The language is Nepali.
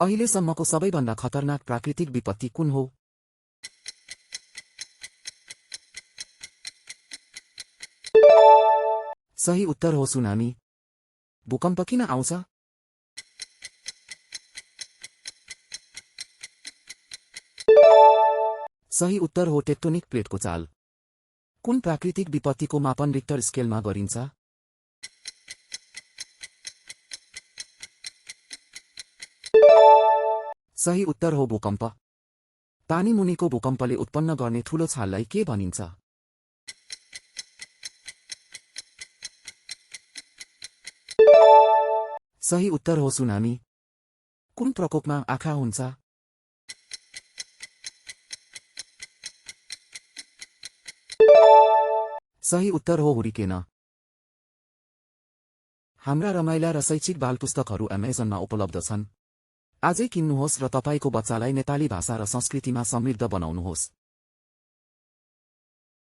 अहिलेसम्मको सबैभन्दा खतरनाक प्राकृतिक विपत्ति कुन हो? सही उत्तर हो सुनामी। भूकम्प किन आउँछ? सही उत्तर हो टेक्टोनिक प्लेटको चाल। कुन प्राकृतिक विपत्तिको मापन रिक्टर स्केलमा गरिन्छ? सही उत्तर हो भूकम्प। पानी मुनिको भूकम्पले उत्पन्न गर्ने ठूलो छाललाई के भनिन्छ? सही उत्तर हो सुनामी। कुन प्रकोपमा आँखा हुन्छ? सही उत्तर हो हुरिकेन। हाम्रा रमाइला र शैक्षिक बालपुस्तकहरू अमेजनमा उपलब्ध छन्। आजै किन्नुहोस् र तपाईको बच्चालाई नेपाली भाषा र संस्कृतिमा समृद्ध बनाउनुहोस्।